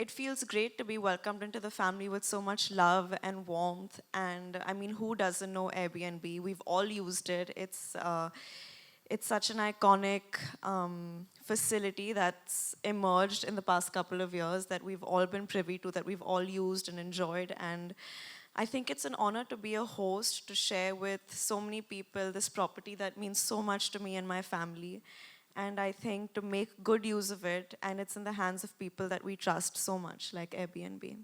it feels great to be welcomed into the family with so much love and warmth. And I mean, who doesn't know Airbnb? We've all used it. It's such an iconic facility that's emerged in the past couple of years that we've all been privy to, that we've all used and enjoyed. And I think it's an honor to be a host, to share with so many people this property that means so much to me and my family. And I think to make good use of it, and it's in the hands of people that we trust so much, like Airbnb.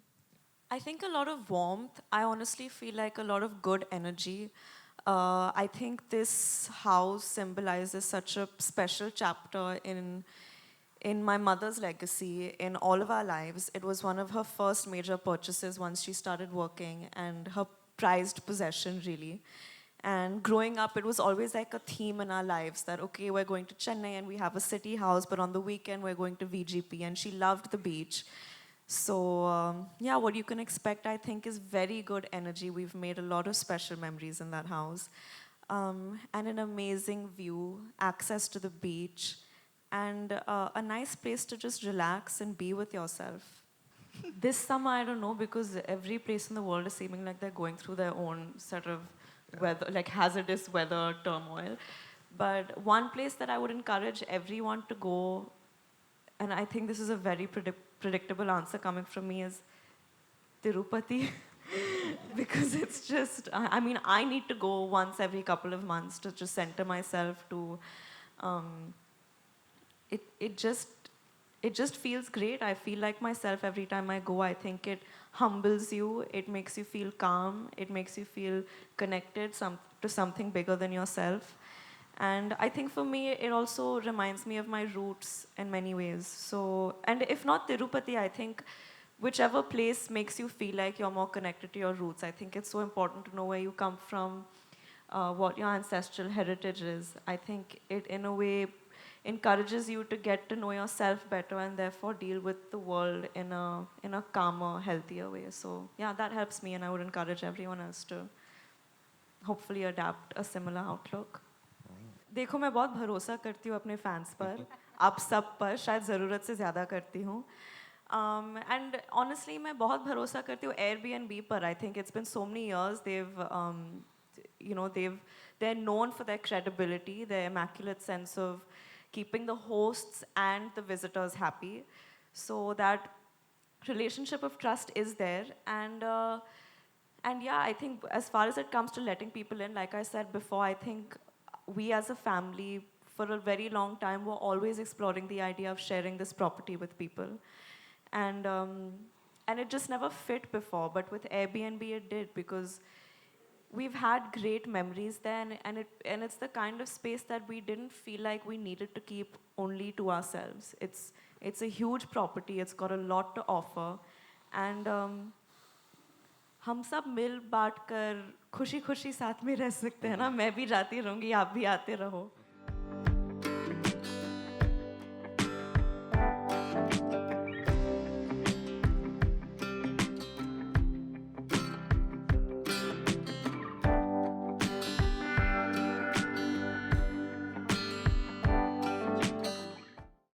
I think a lot of warmth. I honestly feel like a lot of good energy. I think this house symbolizes such a special chapter in my mother's legacy, in all of our lives. It was one of her first major purchases once she started working, and her prized possession, really. And growing up, it was always like a theme in our lives that, okay, we're going to Chennai and we have a city house, but on the weekend we're going to VGP. And she loved the beach. So, yeah, what you can expect, I think, is very good energy. We've made a lot of special memories in that house. And an amazing view, access to the beach, and a nice place to just relax and be with yourself. This summer, I don't know, because every place in the world is seeming like they're going through their own sort of weather, like hazardous weather turmoil. But one place that I would encourage everyone to go, and I think this is a very predictable answer coming from me, is Tirupati. Because it's just, I mean, I need to go once every couple of months to just center myself to, um, it, it just, it just feels great. I feel like myself every time I go. I think it humbles you, it makes you feel calm, it makes you feel connected to something bigger than yourself. And I think for me, it also reminds me of my roots in many ways. So, and if not Tirupati, I think whichever place makes you feel like you're more connected to your roots. I think it's so important to know where you come from, what your ancestral heritage is. I think it, in a way, encourages you to get to know yourself better and therefore deal with the world in a calmer, healthier way. So yeah, that helps me, and I would encourage everyone else to hopefully adapt a similar outlook. देखो, मैं बहुत भरोसा करती हूँ अपने fans पर, आप सब पर, शायद ज़रूरत से ज़्यादा करती हूँ. And honestly, मैं बहुत भरोसा करती हूँ Airbnb पर. I think it's been so many years. They're known for their credibility, their immaculate sense of keeping the hosts and the visitors happy. So that relationship of trust is there, and yeah, I think as far as it comes to letting people in, like I said before, I think we as a family for a very long time were always exploring the idea of sharing this property with people, and and it just never fit before. But with Airbnb, it did, because we've had great memories there, and it's the kind of space that we didn't feel like we needed to keep only to ourselves. It's a huge property. It's got a lot to offer, and हम सब मिल बांट कर खुशी खुशी साथ में रह सकते हैं ना. मैं भी जाती रहूंगी, आप भी आते रहो.